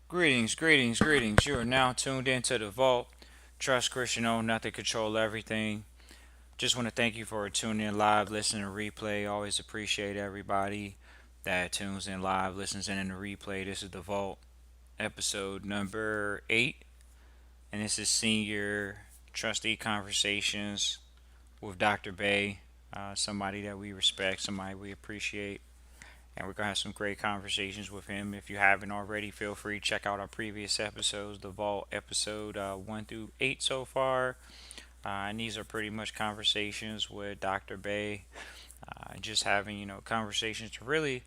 Greetings, greetings, greetings. You are now tuned into the Vault. Trust Christian own nothing, control everything. Just want to thank you for tuning in live, listening to replay. Always appreciate everybody that tunes in live, listens in the replay. This is the Vault, episode number 8, and this is Senior Trustee Conversations with Dr. Bay, somebody that we respect, somebody we appreciate. And we're going to have some great conversations with him. If you haven't already, feel free to check out our previous episodes, the Vault episode 1 through 8 so far. And these are pretty much conversations with Dr. Bay, just having, conversations to really,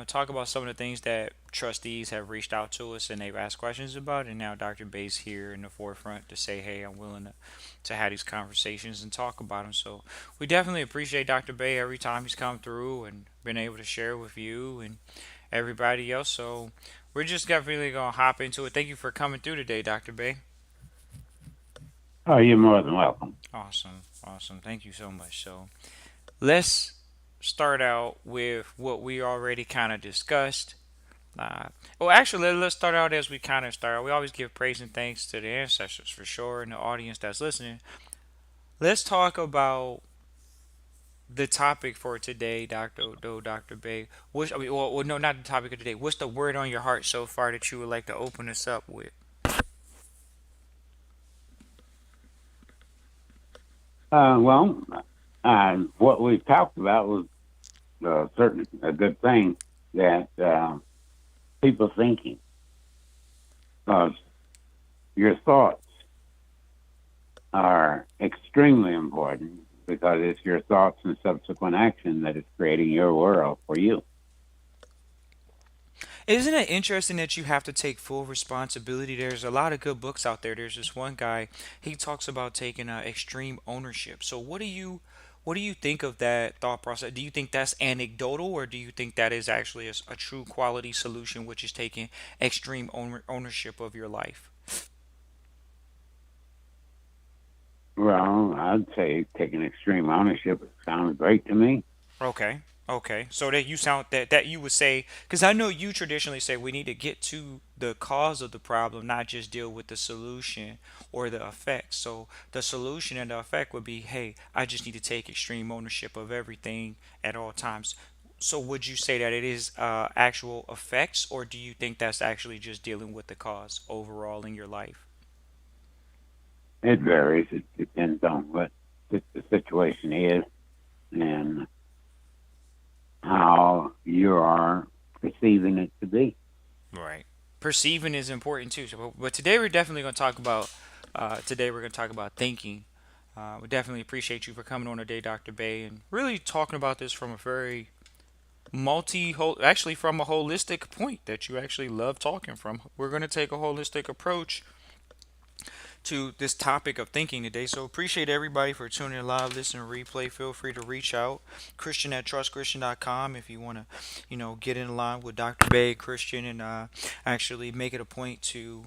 talk about some of the things that trustees have reached out to us and they've asked questions about. And now Dr. Bay's here in the forefront to say, hey, I'm willing to have these conversations and talk about them. So we definitely appreciate Dr. Bay every time he's come through and been able to share with you and everybody else. So we're just definitely going to hop into it. Thank you for coming through today, Dr. Bay. Oh, you're more than welcome. Awesome. Awesome. Thank you so much. So let's start out with what we already kind of discussed. Uh, well, actually, let's start out as we kind of start. We always give praise and thanks to the ancestors for sure and the audience that's listening. Let's talk about the topic for today, Dr. Bay. No, not the topic of today. What's the word on your heart so far that you would like to open us up with? Well, what we've talked about was certainly a good thing that people thinking, because your thoughts are extremely important because it's your thoughts and subsequent action that is creating your world for you. Isn't it interesting that you have to take full responsibility? There's a lot of good books out there. There's this one guy, he talks about taking extreme ownership. So what do you think of that thought process? Do you think that's anecdotal, or do you think that is actually a true quality solution, which is taking extreme ownership of your life? Well, I'd say taking extreme ownership sounds great to me. Okay. Okay. So that you sound that you would say, because I know you traditionally say we need to get to the cause of the problem, not just deal with the solution or the effects. So the solution and the effect would be, hey, I just need to take extreme ownership of everything at all times. So would you say that it is actual effects, or do you think that's actually just dealing with the cause overall in your life? It varies. It depends on what the situation is and how you are perceiving it to be. Right. Perceiving is important too. So, but today we're definitely going to talk about. Today we're going to talk about thinking. We definitely appreciate you for coming on today, Dr. Bay, and really talking about this from a very actually from a holistic point that you actually love talking from. We're going to take a holistic approach to this topic of thinking today. So appreciate everybody for tuning in live, listening, replay. Feel free to reach out, Christian at trustchristian.com if you want to, get in line with Dr. Bay Christian and actually make it a point to,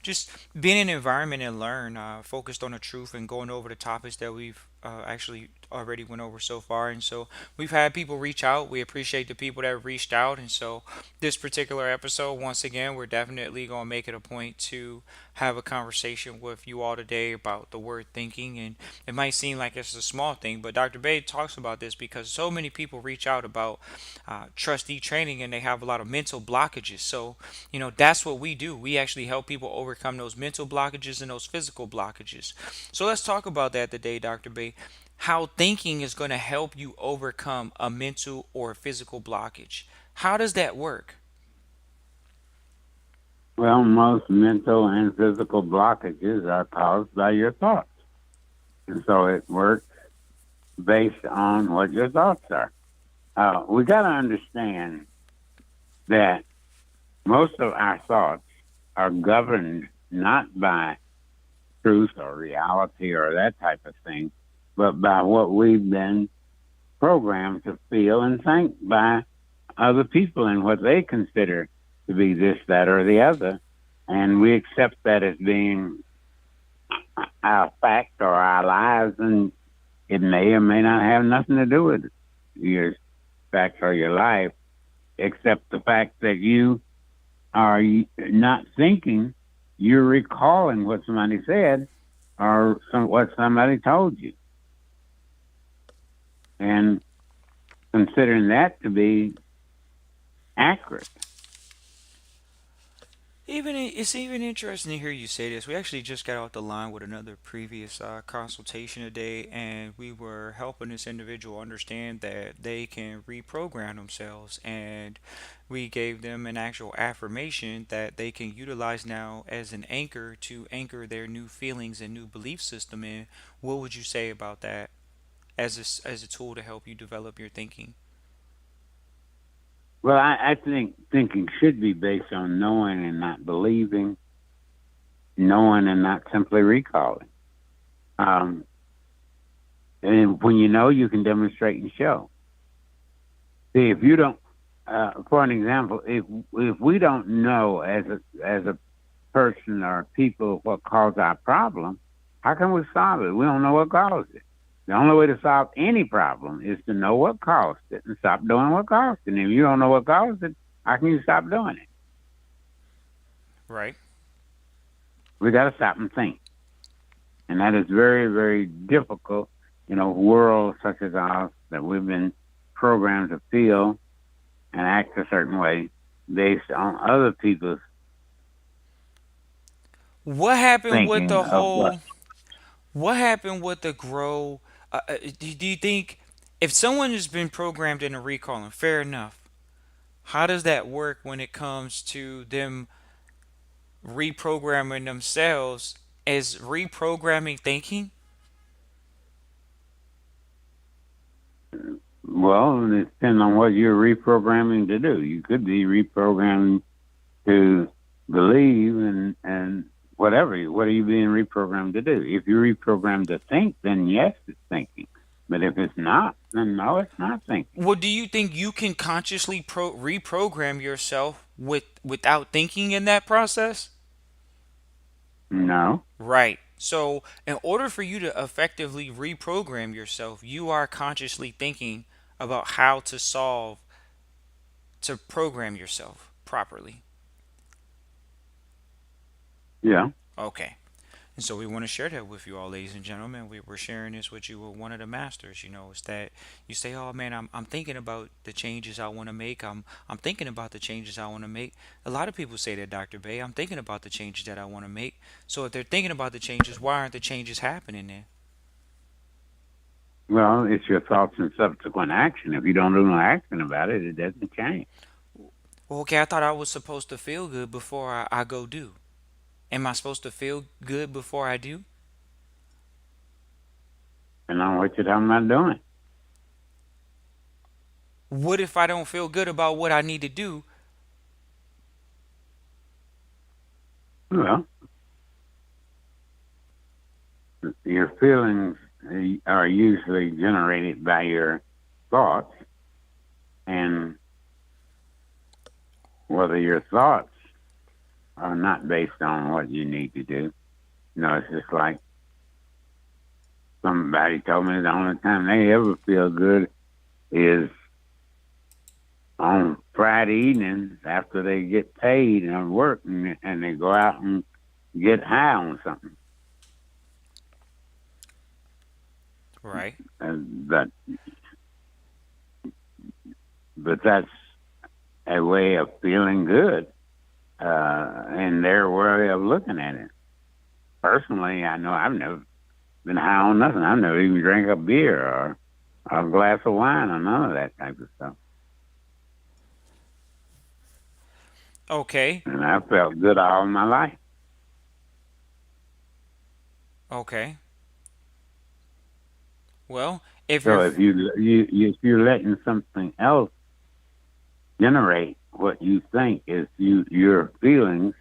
just be in an environment and learn, focused on the truth and going over the topics that we've actually already went over so far. And so we've had people reach out. We appreciate the people that reached out. And so this particular episode, once again, we're definitely going to make it a point to have a conversation with you all today about the word thinking. And it might seem like it's a small thing, but Dr. Bay talks about this because so many people reach out about trustee training and they have a lot of mental blockages. So, that's what we do. We actually help people overcome those mental blockages and those physical blockages. So let's talk about that today, Dr. Bay. How thinking is going to help you overcome a mental or physical blockage. How does that work? Well, most mental and physical blockages are caused by your thoughts. And so it works based on what your thoughts are. We got to understand that most of our thoughts are governed not by truth or reality or that type of thing, but by what we've been programmed to feel and think by other people and what they consider to be this, that, or the other. And we accept that as being our fact or our lives, and it may or may not have nothing to do with your fact or your life, except the fact that you are you not thinking, you're recalling what somebody said or what somebody told you, and considering that to be accurate. It's even interesting to hear you say this. We actually just got off the line with another previous consultation today, and we were helping this individual understand that they can reprogram themselves, and we gave them an actual affirmation that they can utilize now as an anchor to anchor their new feelings and new belief system in. What would you say about that as as a tool to help you develop your thinking? Well, I think thinking should be based on knowing and not believing, knowing and not simply recalling. Um, and when you know, you can demonstrate and show. See, if you don't, for an example, if we don't know as a person or people what caused our problem, how can we solve it? We don't know what caused it. The only way to solve any problem is to know what caused it and stop doing what caused it. And if you don't know what caused it, how can you stop doing it? Right. We got to stop and think. And that is very, very difficult in a world such as ours that we've been programmed to feel and act a certain way based on other people's What happened with thinking the of what. whole What happened with the grow? Do you think if someone has been programmed into recalling, fair enough, how does that work when it comes to them reprogramming themselves? Is reprogramming thinking? Well, it depends on what you're reprogramming to do. You could be reprogramming to believe and whatever. What are you being reprogrammed to do? If you're reprogrammed to think, then yes, it's thinking. But if it's not, then no, it's not thinking. Well, do you think you can consciously reprogram yourself without thinking in that process? No. Right. So, in order for you to effectively reprogram yourself, you are consciously thinking about how to solve to program yourself properly. Yeah. Okay. And so we want to share that with you all, ladies and gentlemen. We're sharing this with you with one of the masters. You know, it's that you say, "Oh man, I'm thinking about the changes I want to make. I'm thinking about the changes I want to make." A lot of people say that, Dr. Bay. I'm thinking about the changes that I want to make. So if they're thinking about the changes, why aren't the changes happening then? Well, it's your thoughts and subsequent action. If you don't do no action about it, it doesn't change. Well, okay, I thought I was supposed to feel good before I go do. Am I supposed to feel good before I do? And on what you're talking about doing. What if I don't feel good about what I need to do? Well, your feelings are usually generated by your thoughts, and whether your thoughts are not based on what you need to do. You know, it's just like somebody told me the only time they ever feel good is on Friday evenings after they get paid and work, and they go out and get high on something. Right. And but that's a way of feeling good, and their way of looking at it. Personally, I know I've never been high on nothing. I've never even drank a beer or a glass of wine or none of that type of stuff. Okay. And I felt good all my life. Okay. Well, if So you're if you're letting something else generate what you think is your feelings,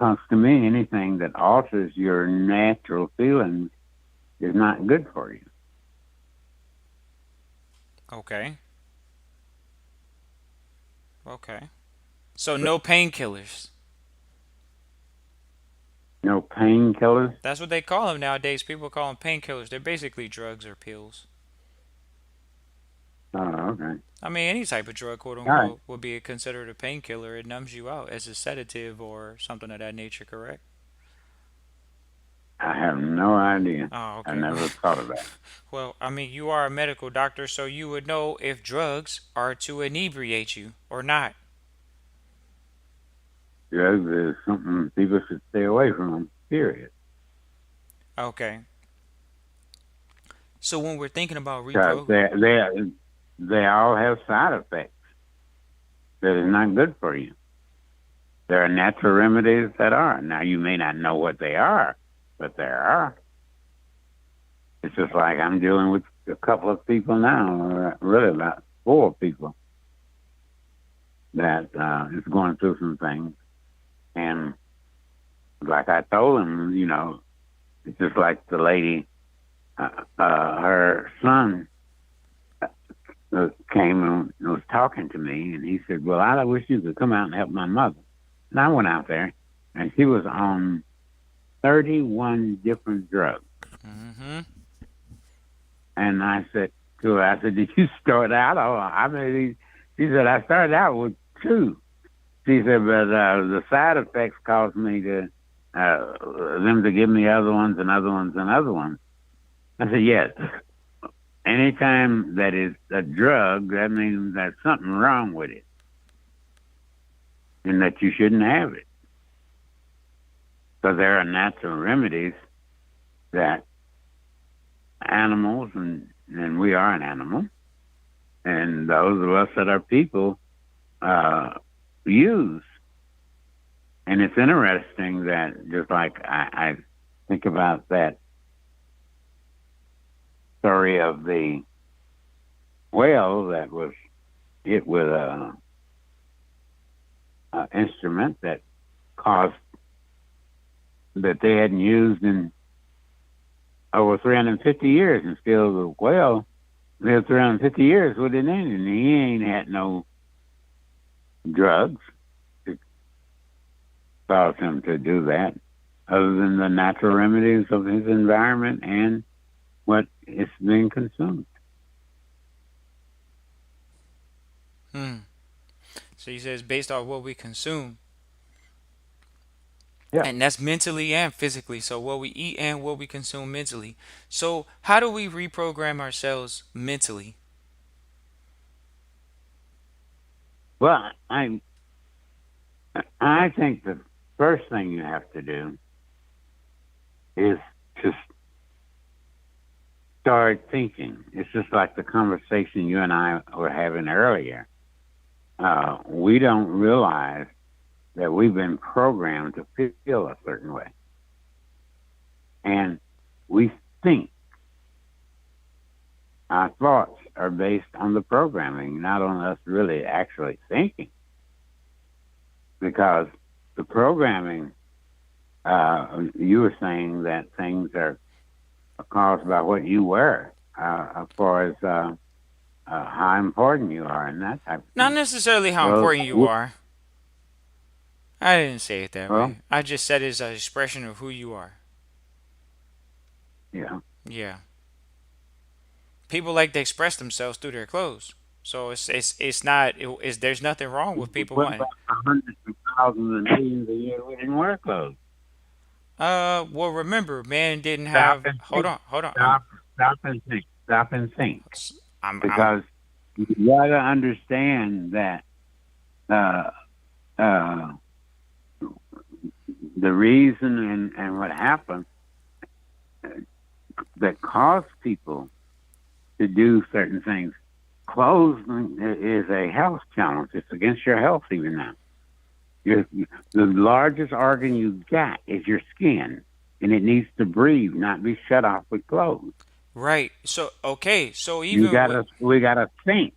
comes to me anything that alters your natural feelings is not good for you. okay. Okay. So But no painkillers. no painkillers. That's what they call them nowadays. People call them painkillers. They're basically drugs or pills. Oh, okay. I mean, any type of drug, quote All right. unquote, would be considered a painkiller. It numbs you out as a sedative or something of that nature, correct? I have no idea. Oh, I okay. never thought of that. Well, I mean, you are a medical doctor, so you would know if drugs are to inebriate you or not. Drugs is something people should stay away from. Period. Okay. So when we're thinking about Because reprogram, they all have side effects that is not good for you. There are natural remedies that are. Now you may not know what they are, but there are. It's just like I'm dealing with a couple of people now, or really about four people that is going through some things. And like I told him, it's just like the lady, her son came and was talking to me, and he said, "Well, I wish you could come out and help my mother." And I went out there, and she was on 31 different drugs. mm-hmm. And I said to her, I said, "Did you start out?" Oh, I mean, she said, "I started out with two." She said, "But the side effects caused me to them to give me other ones and other ones and other ones." I said, "Yes. Anytime that is a drug, that means there's something wrong with it, and that you shouldn't have it. Because there are natural remedies that animals and we are an animal, and those of us that are people use." And it's interesting that just like I think about that story of the whale that was hit with a instrument that caused that they hadn't used in over 350 years, and still the whale lived 350 years with it in, and he ain't had no drugs to cause him to do that, other than the natural remedies of his environment and what is being consumed. Hmm. So he says based off what we consume, Yeah. and that's mentally and physically. So what we eat and what we consume mentally. So how do we reprogram ourselves mentally? Well, I think the first thing you have to do is to start thinking. It's just like the conversation you and I were having earlier. We don't realize that we've been programmed to feel a certain way. And we think our thoughts are based on the programming, not on us really actually thinking. Because the programming, you were saying that things are caused by what you wear, as far as how important you are and that type of Not thing. necessarily how Well, important you are. I didn't say it that well, way. I just said it's an expression of who you are. yeah. Yeah. People like to express themselves through their clothes. So it's not it's there's nothing wrong with people What wanting. about the hundreds of thousands and millions a year we didn't wear clothes? Well, remember, man didn't Stop have. and Hold think. on, hold on. Stop and think. Stop and think. I'm. Because you gotta understand that uh, uh, the reason and what happened that caused people to do certain things. Clothing is a health challenge. It's against your health even now. Your, the largest organ you got is your skin, and it needs to breathe, not be shut off with clothes. Right. So okay. So You even with gotta, we gotta think.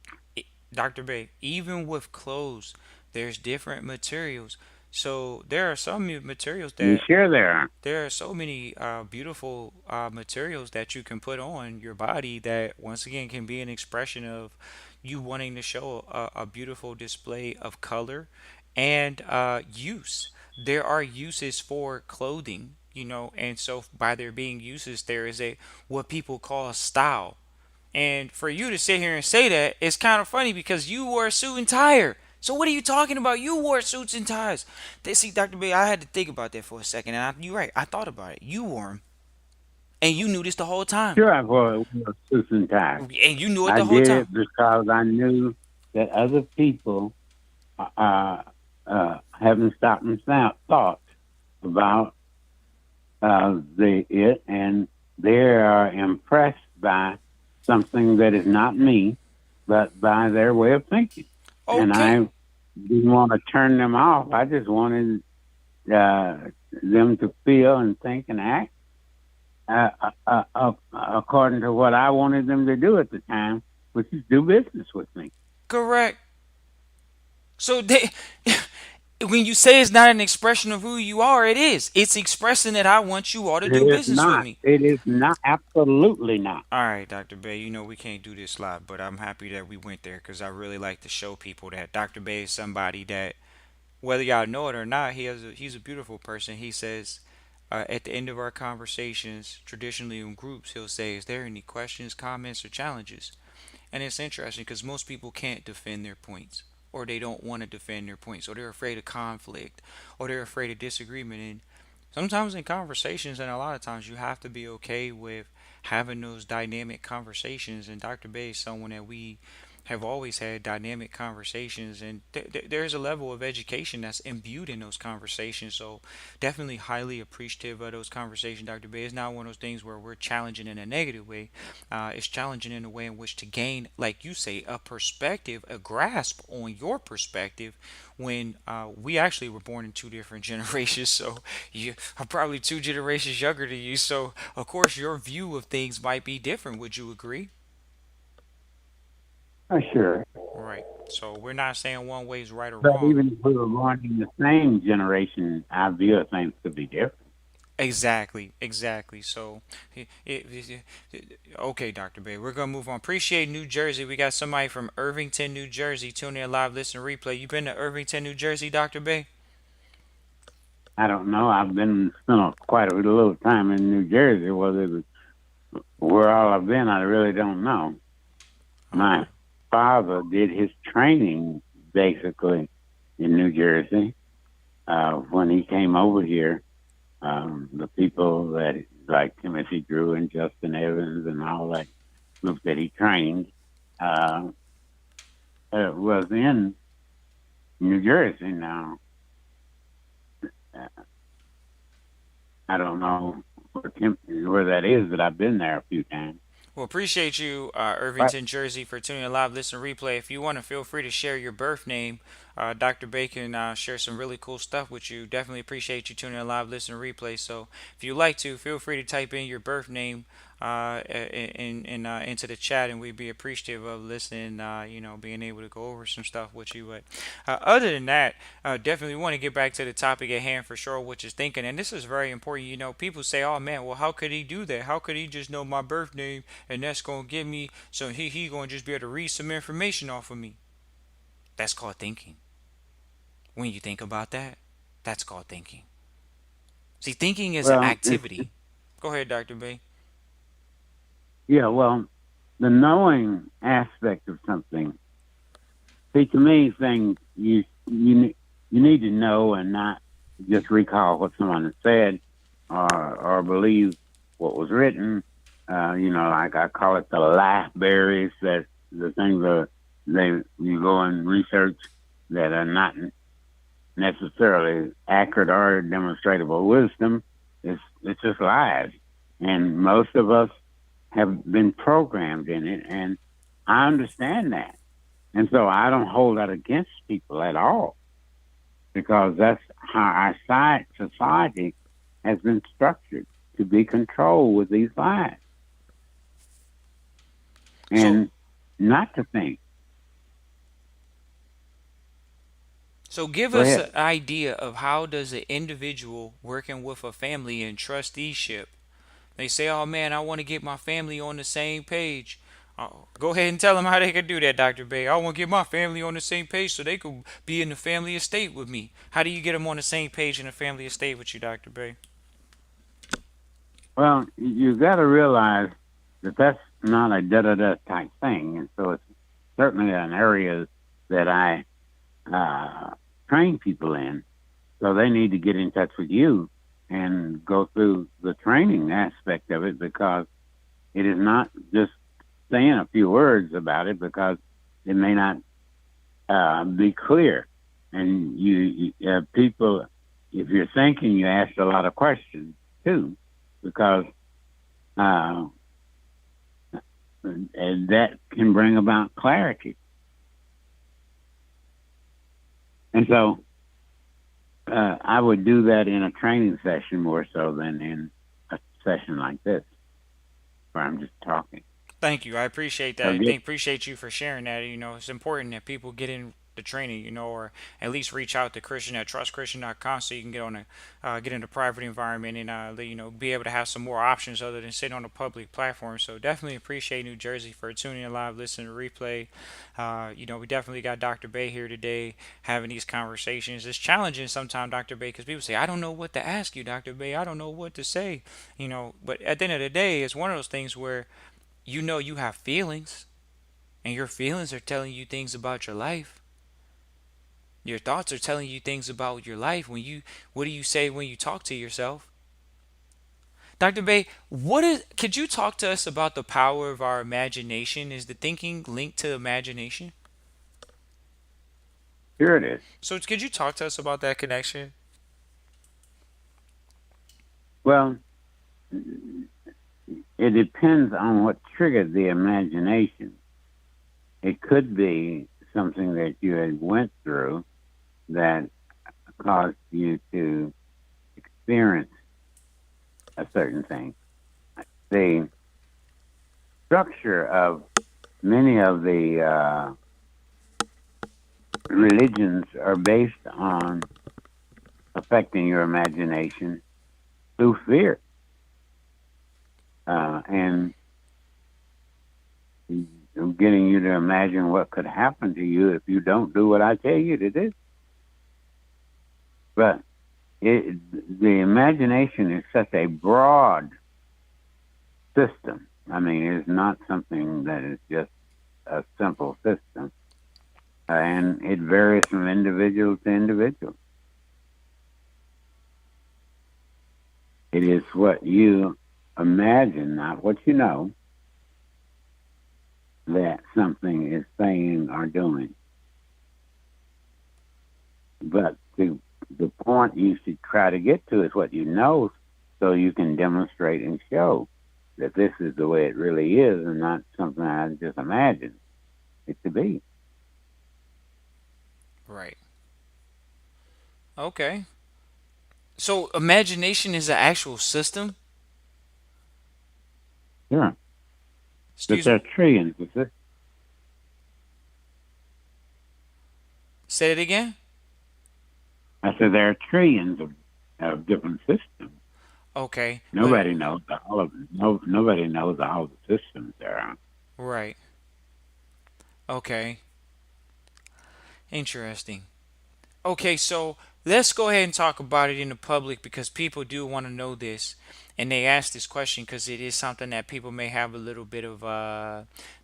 Dr. Bay, even with clothes, there's different materials. So there are some materials You that sure there are? there are so many beautiful materials that you can put on your body that once again can be an expression of you wanting to show a beautiful display of color and use. There are uses for clothing, and so by there being uses, there is a what people call style. And for you to sit here and say that, it's kind of funny because you wore a suit and tie. So what are you talking about? You wore suits and ties. They see, Dr. B, I had to think about that for a second, and you're right. I thought about it. You wore them, and you knew this the whole time, Sure, I wore suits and ties. and you knew it I the whole did time. it because I knew that other people haven't stopped and thought about and they are impressed by something that is not me, but by their way of thinking. And Okay, I didn't want to turn them off. I just wanted uh, them to feel and think and act according to what I wanted them to do at the time, which is do business with me. correct. So they, when you say it's not an expression of who you are, it is. It's expressing that I want you all to do It is business with not. me. It is not. Absolutely not. All right, Dr. Bay, you know we can't do this live, but I'm happy that we went there because I really like to show people that Dr. Bay is somebody that, whether y'all know it or not, he's a beautiful person. He says at the end of our conversations, traditionally in groups, he'll say, "Is there any questions, comments, or challenges?" And it's interesting because most people can't defend their points, or they don't want to defend their points, or they're afraid of conflict, or they're afraid of disagreement. And sometimes in conversations, and a lot of times, you have to be okay with having those dynamic conversations. And Dr. Bay is someone that we have always had dynamic conversations, and there's a level of education that's imbued in those conversations. So definitely highly appreciative of those conversations, Dr. Bay. It's not one of those things where we're challenging in a negative way. It's challenging in a way in which to gain, like you say, a perspective, a grasp on your perspective, when we actually were born in two different generations. So you are probably two generations younger than you. So of course your view of things might be different. Would you agree? Sure. Right. So we're not saying one way is right or But wrong. even if we were born in the same generation, our view of things could be different. Exactly, exactly. So, okay, Dr. Bay, we're gonna move on. Appreciate New Jersey. We got somebody from Irvington, New Jersey, tuning in live, listen, replay. You been to Irvington, New Jersey, Dr. Bay? I don't know. I've been spent quite a little time in New Jersey. Whether it was where all I've been, I really don't know. Okay. My father did his training basically in New Jersey. When he came over here, the people that like Timothy Drew and Justin Evans and all that group that he trained uh, was in New Jersey. Now, I don't know where that is, but I've been there a few times. Well, appreciate you, Right. Irvington, Jersey, for tuning in live, listen, replay. If you want to, feel free to share your birth name. Dr. Bacon share some really cool stuff with you. Definitely appreciate you tuning in live, listen, replay. So if you like to, feel free to type in your birth name into the chat, and we'd be appreciative of listening. Being able to go over some stuff with you. But other than that, definitely want to get back to the topic at hand for sure, which is thinking. And this is very important. People say, "Oh man, well, how could he do that? How could he just know my birth name, and that's gonna give me so he gonna just be able to read some information off of me?" That's called thinking. When you think about that, that's called thinking. See, thinking is an Well, activity. Go ahead, Dr. Bay. yeah. Well, the knowing aspect of something. See, to me, things you need to know and not just recall what someone has said or believe what was written. Like I call it the laugh berries. That the things that you go and research that are not necessarily accurate or demonstrable wisdom. It's just lies, and most of us have been programmed in it, and I understand that, and so I don't hold that against people at all because that's how our society has been structured to be controlled with these lies So, and not to think. so give Go us ahead. an idea of how does an individual working with a family in trusteeship. They say, "Oh man, I want to get my family on the same page." Go ahead and tell them how they can do that, Dr. Bay. I want to get my family on the same page so they could be in the family estate with me. How do you get them on the same page in the family estate with you, Dr. Bay? Well, you got to realize that that's not a da da da type thing, and so it's certainly an area that I uh, train people in. So they need to get in touch with you and go through the training aspect of it, because it is not just saying a few words about it, because it may not be clear. And people, if you're thinking, you ask a lot of questions too, because uh, and that can bring about clarity. And so I would do that in a training session more so than in a session like this, where I'm just talking. Thank you. I appreciate that. So I get think appreciate you for sharing that. It's important that people get in the training, or at least reach out to Christian at trustchristian.com so you can get in a private environment and be able to have some more options other than sitting on a public platform. So definitely appreciate New Jersey for tuning in live, listening to replay. We definitely got Dr. Bay here today having these conversations. It's challenging sometimes, Dr. Bay, because people say, I don't know what to ask you, Dr. Bay. I don't know what to say. But at the end of the day, it's one of those things where you have feelings, and your feelings are telling you things about your life. Your thoughts are telling you things about your life. What do you say when you talk to yourself? Dr. Bay, could you talk to us about the power of our imagination? Is the thinking linked to imagination? here it is. So could you talk to us about that connection? Well, it depends on what triggered the imagination. It could be something that you had went through that caused you to experience a certain thing. The structure of many of the religions are based on affecting your imagination through fear, and getting you to imagine what could happen to you if you don't do what I tell you to do. But the imagination is such a broad system. I mean, it's not something that is just a simple system, and it varies from individual to individual. It is what you imagine, not what you know, that something is saying or doing. But the point you should try to get to is what you know, so you can demonstrate and show that this is the way it really is, and not something I just imagined it to be. Right. Okay. So imagination is an actual system? Yeah. But Excuse there me. are trillions of systems. Say it again? I said there are trillions of different systems. Okay. But Nobody knows all of them. Nobody knows all the systems there are. right. Okay. Interesting. Okay, so let's go ahead and talk about it in the public because people do want to know this, and they ask this question because it is something that people may have a little bit of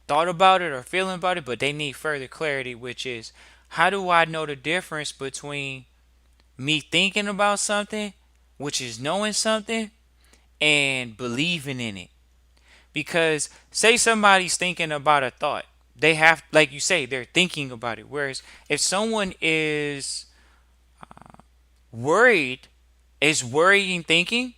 thought about it or feeling about it, but they need further clarity, which is how do I know the difference between me thinking about something, which is knowing something, and believing in it? Because say somebody's thinking about a thought, they have, like you say, they're thinking about it. Whereas if someone is worried, is worrying thinking?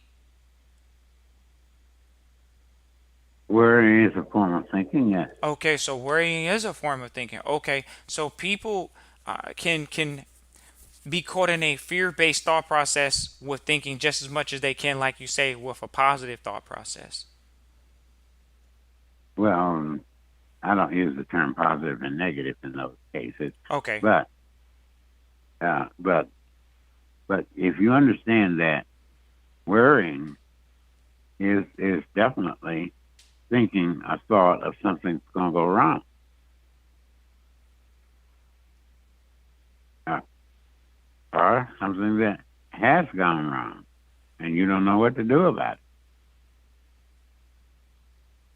Worry is a form of thinking, yes. Okay, so worrying is a form of thinking. Okay, so people can be caught in a fear-based thought process with thinking just as much as they can, like you say, with a positive thought process. Well, I don't use the term positive and negative in those cases, Okay. but uh, but but if you understand that worrying is definitely thinking a thought of something's going to go wrong, uh, or something that has gone wrong, and you don't know what to do about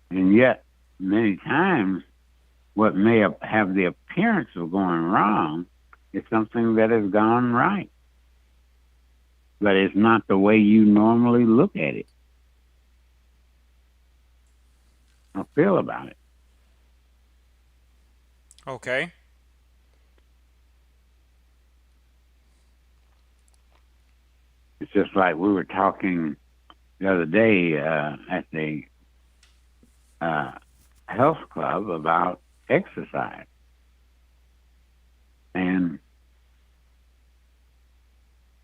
it, and yet many times what may have the appearance of going wrong is something that has gone right, but it's not the way you normally look at it or feel about it. Okay. It's just like we were talking the other day at the uh, health club about exercise. And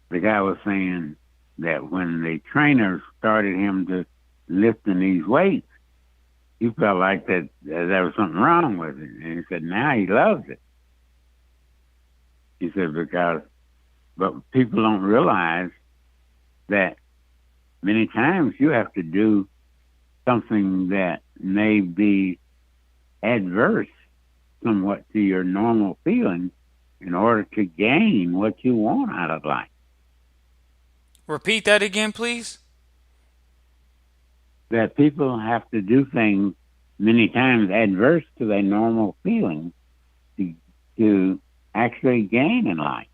the guy was saying that when the trainer started him to lifting these weights, he felt like that there was something wrong with it. And he said now he loves it. He said because, but people don't realize that many times you have to do something that may be adverse somewhat to your normal feelings in order to gain what you want out of life. Repeat that again, please. That people have to do things many times adverse to their normal feelings to, to actually gain in life.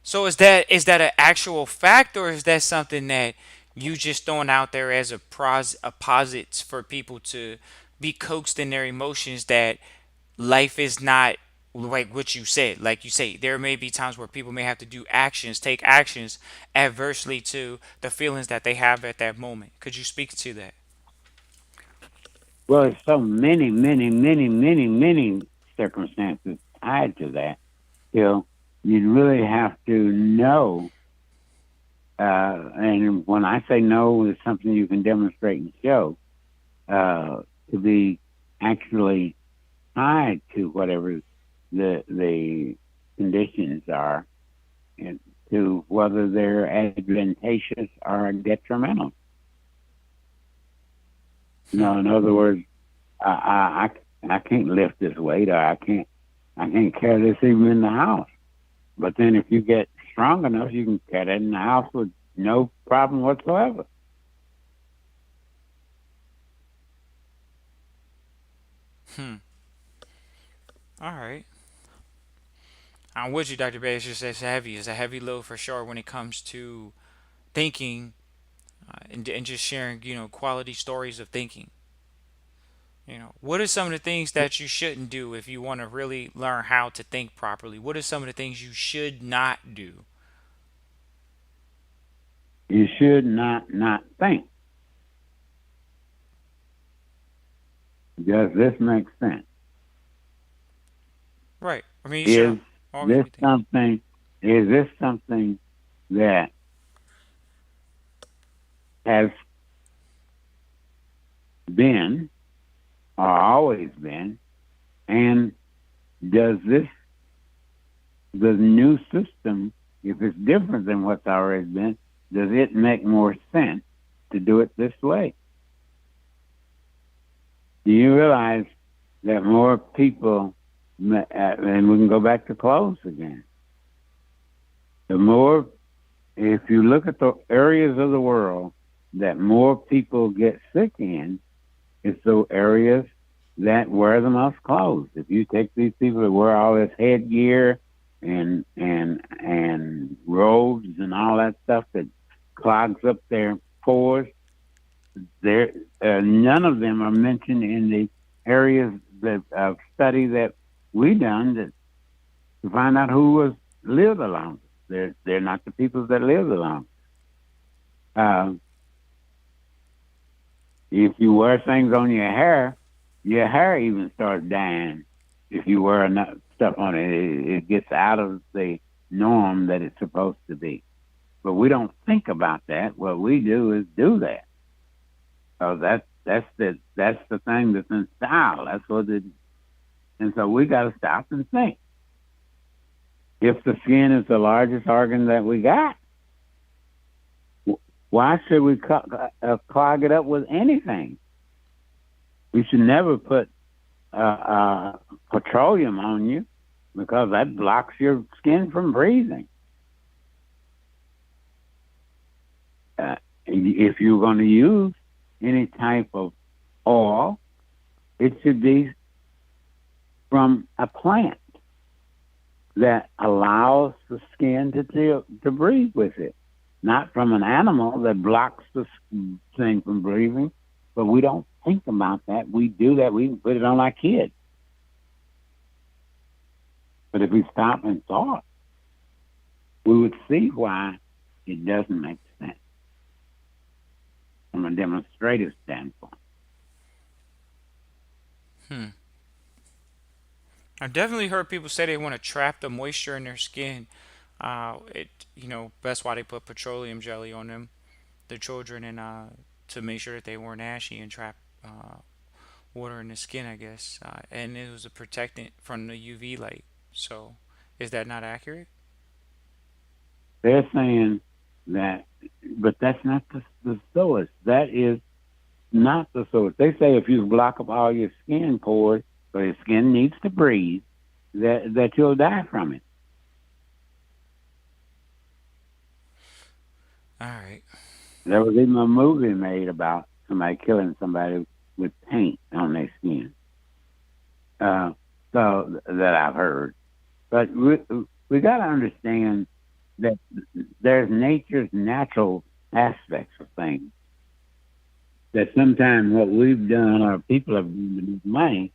So is that an actual fact, or is that something that you just throwing out there as a posits for people to be coaxed in their emotions that life is not like what you said. Like you say, there may be times where people may have to take actions adversely to the feelings that they have at that moment. Could you speak to that? Well, there's so many circumstances tied to that. Till you really have to know. And when I say no, it's something you can demonstrate and show to be actually tied to whatever the conditions are, and to whether they're advantageous or detrimental. Hmm. In other words, I can't lift this weight, or I can't carry this even in the house. But then if you get strong enough, you can carry it in the house with no problem whatsoever. Hmm. All right. I'm with you, Dr. Bay. It's just as heavy. It's a heavy load for sure when it comes to thinking and just sharing, quality stories of thinking. What are some of the things that you shouldn't do if you want to really learn how to think properly? What are some of the things you should not do? You should not think. Does this make sense? Right. I mean, you should Is always this be thinking. something? Is this something that has been or always been? And does the new system, if it's different than what's already been, does it make more sense to do it this way? Do you realize that more people, and we can go back to clothes again, the more, if you look at the areas of the world that more people get sick in, it's the areas that wear the most clothes. If you take these people that wear all this headgear and robes and all that stuff that clogs up their pores, there none of them are mentioned in the areas that of study that we done that to find out who was lived the longest. They're not the people that live the longest. Uh, if you wear things on your hair even starts dying. If you wear enough stuff on it, it gets out of the norm that it's supposed to be. But we don't think about that. What we do is do that. So that's the thing that's in style. That's what it. And so we got to stop and think. If the skin is the largest organ that we got, why should we clog it up with anything? We should never put petroleum on you because that blocks your skin from breathing. If you're going to use any type of oil It should be from a plant that allows the skin to breathe with it, not from an animal that blocks the thing from breathing. But we don't think about that. We do that. We put it on our kids. But if we stop and thought, we would see why it doesn't make sense from a demonstrative standpoint. Hmm. I've definitely heard people say they want to trap the moisture in their skin. That's why they put petroleum jelly on them, the children, and to make sure that they weren't ashy and trap water in the skin, I guess. And it was a protectant from the UV light. So, is that not accurate? They're saying that, but that's not the source. That is not the source. They say if you block up all your skin pores, so your skin needs to breathe, that you'll die from it. All right. There was even a movie made about somebody killing somebody with paint on their skin. Uh, so that I've heard. But we got to understand that there's nature's natural aspects of things. That sometimes what we've done or people have done with money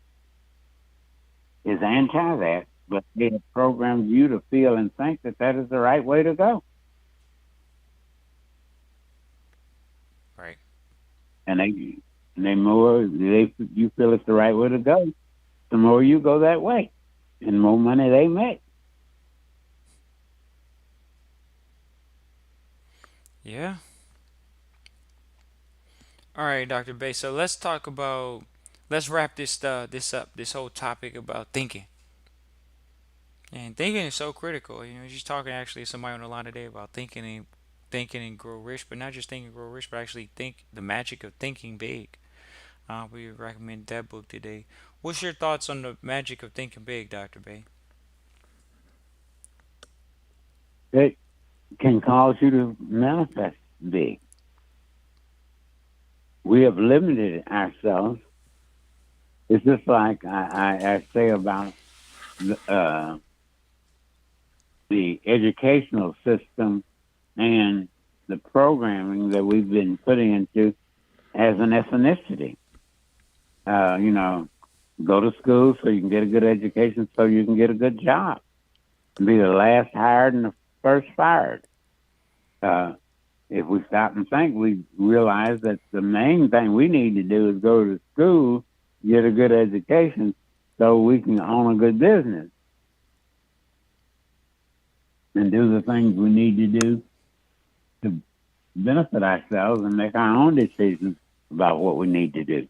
is anti that, but they have programmed you to feel and think that that is the right way to go. Right. And they more you feel it's the right way to go, the more you go that way, and the more money they make. Yeah. All right, Dr. Bay. So let's wrap this up, this whole topic about thinking. And thinking is so critical. Just talking actually to somebody on the line today about thinking and grow rich, but not just think and grow rich, but actually think the magic of thinking big. We recommend that book today. What's your thoughts on the magic of thinking big, Dr. Bay? It can cause you to manifest big. We have limited ourselves. It's just like I say about uh, the educational system and the programming that we've been putting into as an ethnicity. Uh, you know, go to school so you can get a good education so you can get a good job. Be the last hired and the first fired. Uh, if we stop and think, we realize that the main thing we need to do is go to school, get a good education, so we can own a good business and do the things we need to do to benefit ourselves and make our own decisions about what we need to do.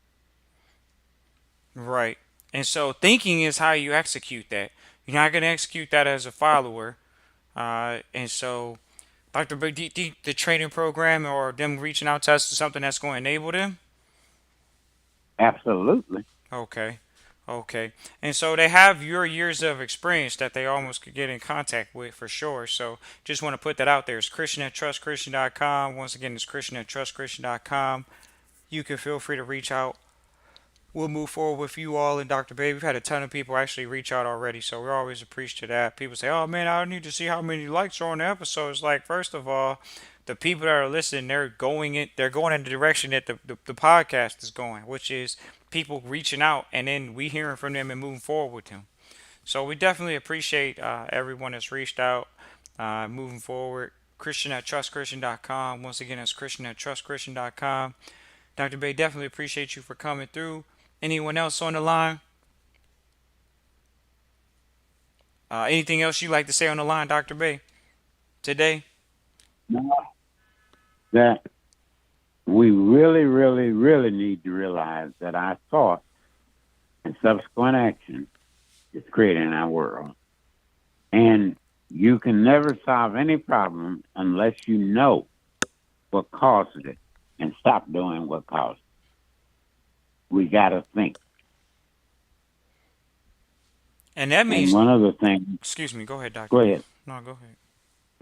Right. And so thinking is how you execute that. You're not going to execute that as a follower. And so, Dr. Bay, do you think the training program or them reaching out to us is something that's going to enable them? Absolutely. Okay. Okay. And so they have your years of experience that they almost could get in contact with for sure. So just want to put that out there. It's Christian at trustchristian.com. Once again, it's Christian at trustchristian.com. You can feel free to reach out. We'll move forward with you all and Dr. Bay. We've had a ton of people actually reach out already, so we're always appreciative of that. People say, "Oh man, I need to see how many likes are on the episodes." Like, first of all, the people that are listening, they're going in the direction that the podcast is going, which is people reaching out and then we hearing from them and moving forward with them. So we definitely appreciate everyone that's reached out, moving forward. Christian at trustchristian.com. Once again, that's Christian at trustchristian.com. Dr. Bay, definitely appreciate you for coming through. Anyone else on the line? Anything else you'd like to say on the line, Dr. Bay, today? Now, that we really, really, really need to realize that our thought and subsequent action is creating our world. And you can never solve any problem unless you know what causes it and stop doing what caused it. We got to think. And that And means, one other thing, excuse me, go ahead, Dr. go Bay. ahead. No, go ahead.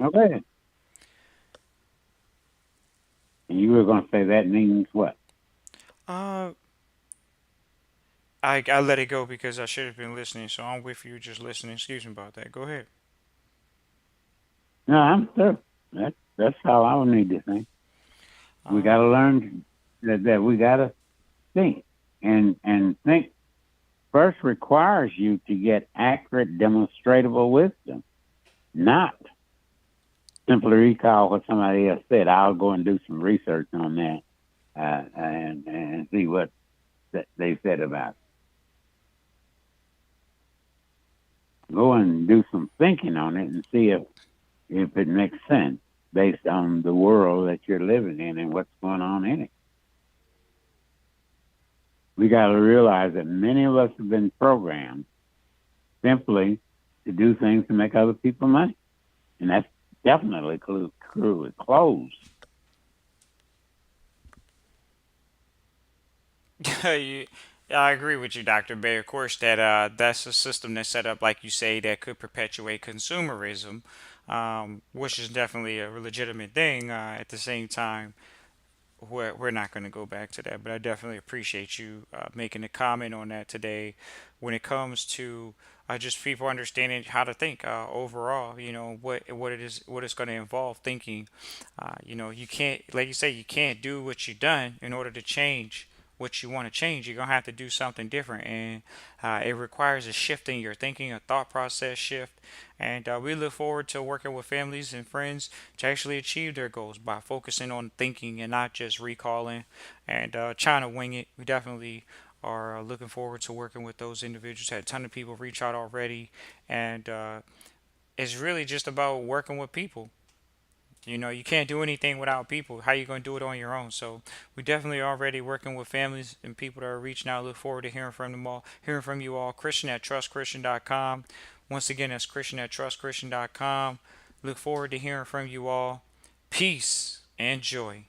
Okay. And you were going to say that means what? Uh, I let it go because I should have been listening, so I'm with you just listening. Excuse me about that. Go ahead. No, I'm through. That's how I would need to think. We got to Um, learn that we got to think, and think first requires you to get accurate, demonstrable wisdom, not simply recall what somebody else said. I'll go and do some research on that and see what they said about it. Go and do some thinking on it and see if it makes sense based on the world that you're living in and what's going on in it. We got to realize that many of us have been programmed simply to do things to make other people money. And that's definitely true with clothes. you, I agree with you, Dr. Bay. Of course, that's a system that's set up, like you say, that could perpetuate consumerism, which is definitely a legitimate thing. At the same time, we're not going to go back to that, but I definitely appreciate you making a comment on that today when it comes to just people understanding how to think overall, what it's going to involve thinking. You can't, like you say, you can't do what you've done in order to change what you want to change. You're going to have to do something different, and it requires a shift in your thinking, a thought process shift. And we look forward to working with families and friends to actually achieve their goals by focusing on thinking and not just recalling and trying to wing it. We definitely are looking forward to working with those individuals. Had a ton of people reach out already, and it's really just about working with people. You can't do anything without people. How you going to do it on your own? So we definitely already working with families and people that are reaching out. Look forward to hearing from them all, hearing from you all. Christian at trustchristian.com. Once again, that's Christian at trustchristian.com. Look forward to hearing from you all. Peace and joy.